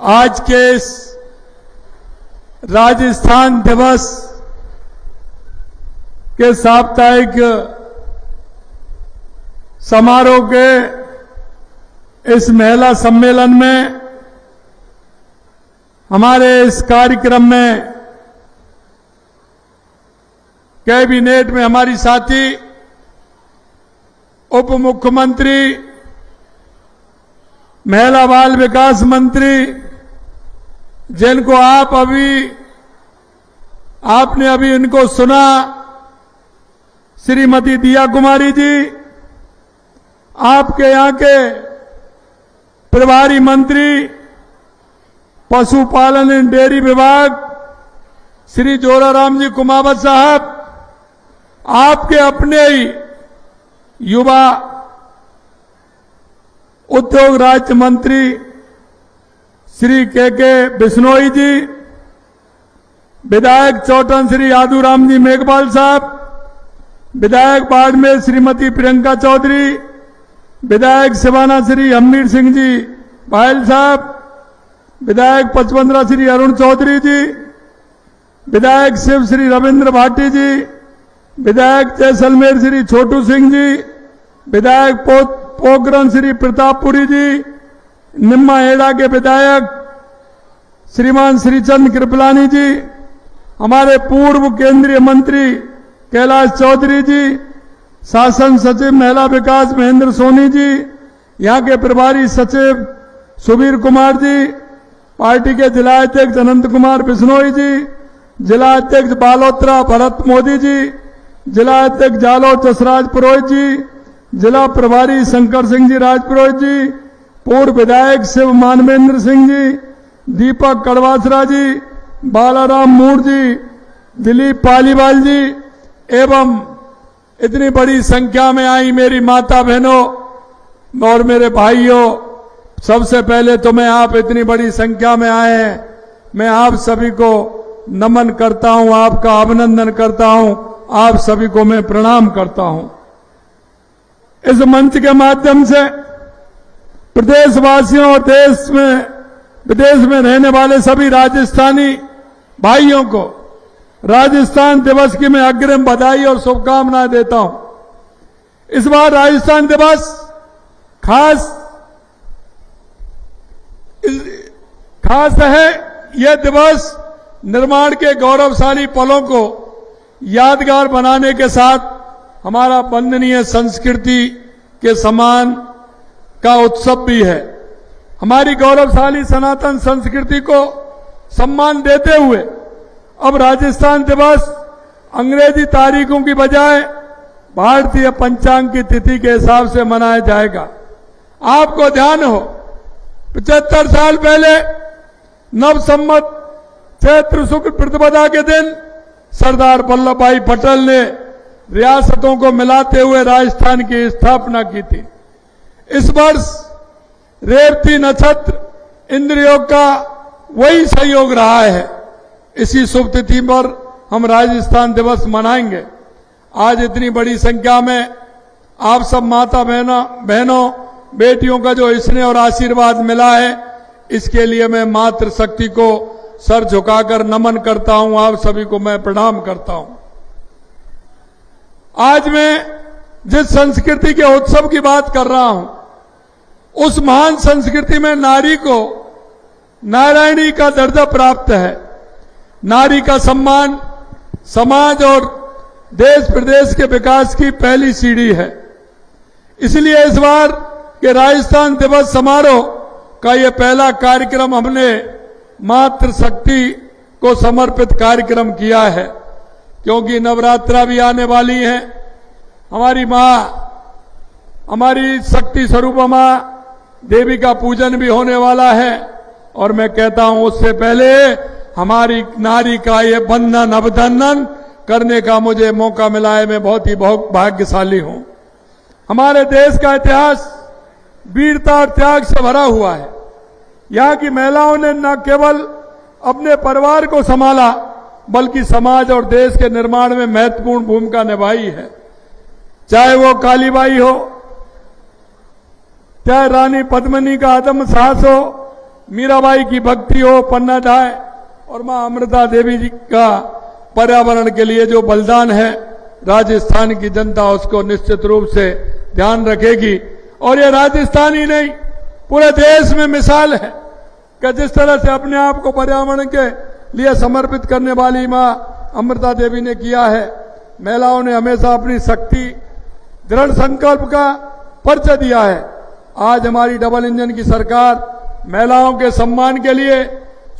आज के इस राजस्थान दिवस के साप्ताहिक समारोह के इस महिला सम्मेलन में हमारे इस कार्यक्रम में कैबिनेट में हमारी साथी उप मुख्यमंत्री, महिला बाल विकास मंत्री, जिनको आपने अभी इनको सुना, श्रीमती दिया कुमारी जी, आपके यहां के प्रभारी मंत्री पशुपालन एवं डेयरी विभाग श्री जोराराम जी कुमावत साहब, आपके अपने ही युवा उद्योग राज्य मंत्री श्री के बिश्नोई जी, विधायक चौटन श्री यादूराम जी मेघवाल साहब, विधायक बाड़मेर श्रीमती प्रियंका चौधरी, विधायक सिवाना श्री हमीर सिंह जी बायल साहब, विधायक पचपंद्रा श्री अरुण चौधरी जी, विधायक शिव श्री रविंद्र भाटी जी, विधायक जैसलमेर श्री छोटू सिंह जी, विधायक पोखरण श्री प्रतापपुरी जी, निम्मा हेड़ा के विधायक श्रीमान श्रीचंद कृपलानी जी, हमारे पूर्व केंद्रीय मंत्री कैलाश चौधरी जी, शासन सचिव महिला विकास महेंद्र सोनी जी, यहां के प्रभारी सचिव सुबीर कुमार जी, पार्टी के जिला अध्यक्ष अनंत कुमार बिश्नोई जी, जिला अध्यक्ष बालोत्रा भरत मोदी जी, जिला अध्यक्ष जालोर जसराज पुरोहित जी, जिला प्रभारी शंकर सिंह जी राजपुरोहित जी, पूर्व विधायक शिव मानवेंद्र सिंह जी, दीपक कड़वासरा जी, बालाराम मूर जी, दिलीप पालीवाल जी, एवं इतनी बड़ी संख्या में आई मेरी माता बहनों और मेरे भाइयों, सबसे पहले तो मैं आप इतनी बड़ी संख्या में आए हैं, मैं आप सभी को नमन करता हूं, आपका अभिनंदन करता हूं, आप सभी को मैं प्रणाम करता हूं। इस मंच के माध्यम से प्रदेशवासियों और देश में विदेश में रहने वाले सभी राजस्थानी भाइयों को राजस्थान दिवस की मैं अग्रिम बधाई और शुभकामनाएं देता हूं। इस बार राजस्थान दिवस खास है। यह दिवस निर्माण के गौरवशाली पलों को यादगार बनाने के साथ हमारा वंदनीय संस्कृति के सम्मान का उत्सव भी है। हमारी गौरवशाली सनातन संस्कृति को सम्मान देते हुए अब राजस्थान दिवस अंग्रेजी तारीखों की बजाय भारतीय पंचांग की तिथि के हिसाब से मनाया जाएगा। आपको ध्यान हो, 75 साल पहले नव संवत चैत्र शुक्ल प्रतिपदा के दिन सरदार वल्लभ भाई पटेल ने रियासतों को मिलाते हुए राजस्थान की स्थापना की थी। इस वर्ष रेवती नक्षत्र इंद्रयोग का वही संयोग रहा है। इसी शुभ तिथि पर हम राजस्थान दिवस मनाएंगे। आज इतनी बड़ी संख्या में आप सब माता बहनों बेटियों का जो स्नेह और आशीर्वाद मिला है, इसके लिए मैं मातृशक्ति को सर झुकाकर नमन करता हूं, आप सभी को मैं प्रणाम करता हूं। आज मैं जिस संस्कृति के उत्सव की बात कर रहा हूं, उस महान संस्कृति में नारी को नारायणी का दर्जा प्राप्त है। नारी का सम्मान समाज और देश प्रदेश के विकास की पहली सीढ़ी है। इसलिए इस बार के राजस्थान दिवस समारोह का यह पहला कार्यक्रम हमने मातृशक्ति को समर्पित कार्यक्रम किया है, क्योंकि नवरात्रा भी आने वाली है। हमारी मां, हमारी शक्ति स्वरूप मां देवी का पूजन भी होने वाला है, और मैं कहता हूं उससे पहले हमारी नारी का ये बंधन अभिनंदन करने का मुझे मौका मिला है। मैं बहुत भाग्यशाली हूं। हमारे देश का इतिहास वीरता और त्याग से भरा हुआ है। यहां की महिलाओं ने न केवल अपने परिवार को संभाला, बल्कि समाज और देश के निर्माण में महत्वपूर्ण भूमिका निभाई है। चाहे वो कालीबाई हो, चाहे रानी पद्मिनी का आत्म साहस हो, मीराबाई की भक्ति हो, पन्ना ढाई और मां अमृता देवी जी का पर्यावरण के लिए जो बलिदान है, राजस्थान की जनता उसको निश्चित रूप से ध्यान रखेगी। और ये राजस्थान ही नहीं, पूरे देश में मिसाल है कि जिस तरह से अपने आप को पर्यावरण के लिए समर्पित करने वाली मां अमृता देवी ने किया है। महिलाओं ने हमेशा अपनी शक्ति, दृढ़ संकल्प का परिचय दिया है। आज हमारी डबल इंजन की सरकार महिलाओं के सम्मान के लिए,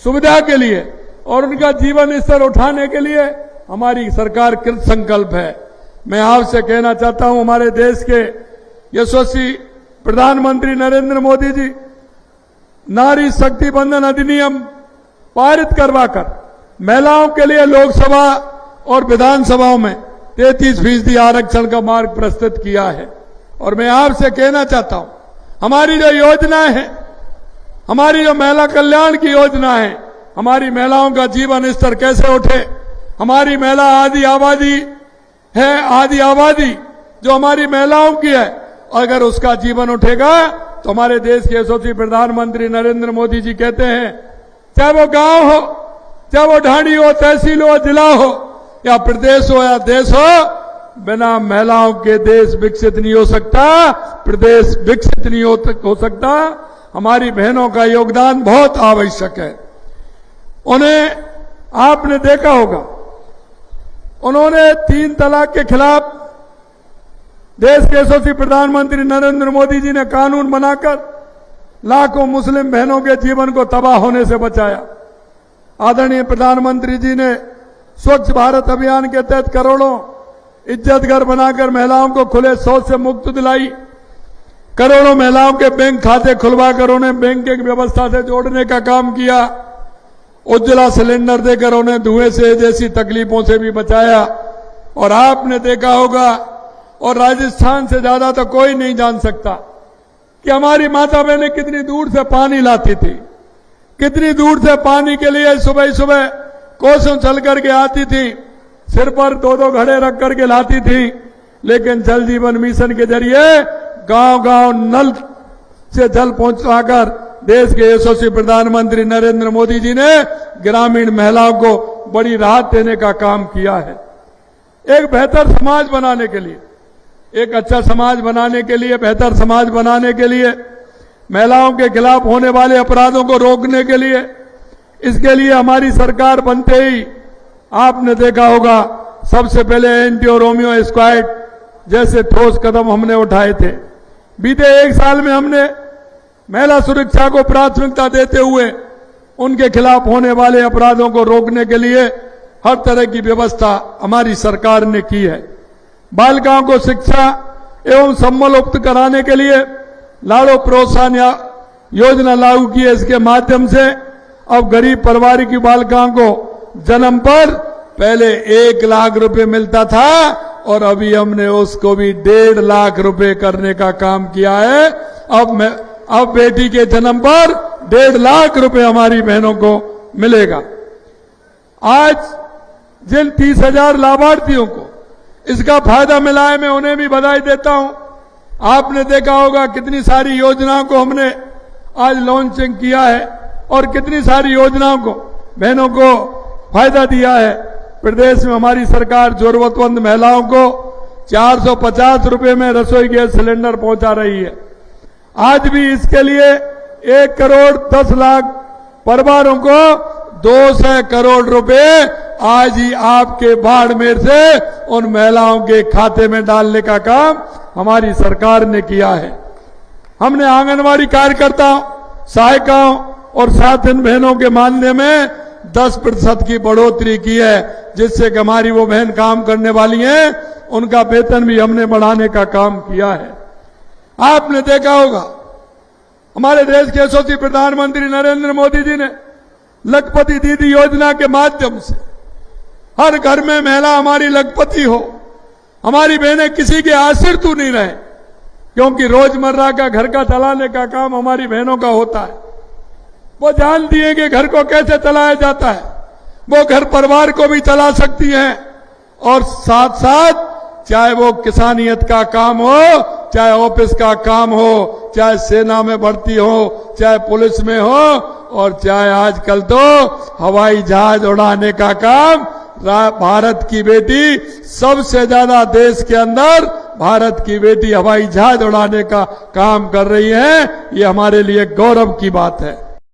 सुविधा के लिए और उनका जीवन स्तर उठाने के लिए हमारी सरकार कृत संकल्प है। मैं आपसे कहना चाहता हूं, हमारे देश के यशस्वी प्रधानमंत्री नरेंद्र मोदी जी नारी शक्ति बंधन अधिनियम पारित करवाकर महिलाओं के लिए लोकसभा और विधानसभाओं में 33% आरक्षण का मार्ग प्रस्तुत किया है। और मैं आपसे कहना चाहता हूं, हमारी जो योजनाएं हैं, हमारी जो महिला कल्याण की योजना है, हमारी महिलाओं का जीवन स्तर कैसे उठे, हमारी महिला आदि आबादी है, आदि आबादी जो हमारी महिलाओं की है, अगर उसका जीवन उठेगा तो हमारे देश के यशस्वी प्रधानमंत्री नरेंद्र मोदी जी कहते हैं, चाहे वो गांव हो, चाहे वो ढाणी हो, तहसील हो, जिला हो या प्रदेश हो या देश हो, बिना महिलाओं के देश विकसित नहीं हो सकता, प्रदेश विकसित नहीं हो सकता। हमारी बहनों का योगदान बहुत आवश्यक है। उन्हें आपने देखा होगा, उन्होंने 3 तलाक के खिलाफ देश के यशस्वी प्रधानमंत्री नरेंद्र मोदी जी ने कानून बनाकर लाखों मुस्लिम बहनों के जीवन को तबाह होने से बचाया। आदरणीय प्रधानमंत्री जी ने स्वच्छ भारत अभियान के तहत करोड़ों इज्जत घर बनाकर महिलाओं को खुले शौच से मुक्त दिलाई। करोड़ों महिलाओं के बैंक खाते खुलवाकर उन्हें बैंकिंग व्यवस्था से जोड़ने का काम किया। उज्ज्वला सिलेंडर देकर उन्हें धुएं से जैसी तकलीफों से भी बचाया। और आपने देखा होगा, और राजस्थान से ज्यादा तो कोई नहीं जान सकता कि हमारी माता बहनें कितनी दूर से पानी लाती थी, कितनी दूर से पानी के लिए सुबह सुबह कोसों चल करके आती थी, सिर पर 2-2 घड़े रख करके लाती थी। लेकिन जल जीवन मिशन के जरिए गांव-गांव नल से जल पहुंचाकर देश के यशस्वी प्रधानमंत्री नरेंद्र मोदी जी ने ग्रामीण महिलाओं को बड़ी राहत देने का काम किया है। एक बेहतर समाज बनाने के लिए, एक अच्छा समाज बनाने के लिए, बेहतर समाज बनाने के लिए, महिलाओं के खिलाफ होने वाले अपराधों को रोकने के लिए, इसके लिए हमारी सरकार बनते ही आपने देखा होगा, सबसे पहले एंटी और रोमियो स्क्वाड जैसे ठोस कदम हमने उठाए थे। बीते 1 साल में हमने महिला सुरक्षा को प्राथमिकता देते हुए उनके खिलाफ होने वाले अपराधों को रोकने के लिए हर तरह की व्यवस्था हमारी सरकार ने की है। बालिकाओं को शिक्षा एवं सम्बल उपलब्ध कराने के लिए लाड़ो प्रोत्साहन योजना लागू की है। इसके माध्यम से अब गरीब परिवार की बालिकाओं को जन्म पर पहले 1 लाख रुपए मिलता था और अभी हमने उसको भी 1.5 लाख रुपए करने का काम किया है। अब बेटी के जन्म पर 1.5 लाख रुपए हमारी बहनों को मिलेगा। आज जिन 30,000 लाभार्थियों को इसका फायदा मिला है, मैं उन्हें भी बधाई देता हूं। आपने देखा होगा कितनी सारी योजनाओं को हमने आज लॉन्चिंग किया है और कितनी सारी योजनाओं को बहनों को फायदा दिया है। प्रदेश में हमारी सरकार जरूरतमंद महिलाओं को 450 रुपए में रसोई गैस सिलेंडर पहुंचा रही है। आज भी इसके लिए 1 करोड़ 10 लाख परिवारों को 200 करोड़ रुपए आज ही आपके बाड़मेर से उन महिलाओं के खाते में डालने का काम हमारी सरकार ने किया है। हमने आंगनवाड़ी कार्यकर्ताओं, सहायिकाओं और साथिन बहनों के मानदेय में 10% की बढ़ोतरी की है, जिससे कि हमारी वो बहन काम करने वाली हैं, उनका वेतन भी हमने बढ़ाने का काम किया है। आपने देखा होगा हमारे देश के यशस्वी प्रधानमंत्री नरेंद्र मोदी जी ने लखपति दीदी योजना के माध्यम से हर घर में महिला हमारी लखपति हो, हमारी बहनें किसी के आश्रित नहीं रहे, क्योंकि रोजमर्रा का घर का चलाने का काम हमारी बहनों का होता है। वो जानती है कि घर को कैसे चलाया जाता है, वो घर परिवार को भी चला सकती हैं और साथ साथ चाहे वो किसानियत का काम हो, चाहे ऑफिस का काम हो, चाहे सेना में भर्ती हो, चाहे पुलिस में हो, और चाहे आजकल तो हवाई जहाज उड़ाने का काम भारत की बेटी सबसे ज्यादा देश के अंदर भारत की बेटी हवाई जहाज उड़ाने का काम कर रही है। ये हमारे लिए गौरव की बात है।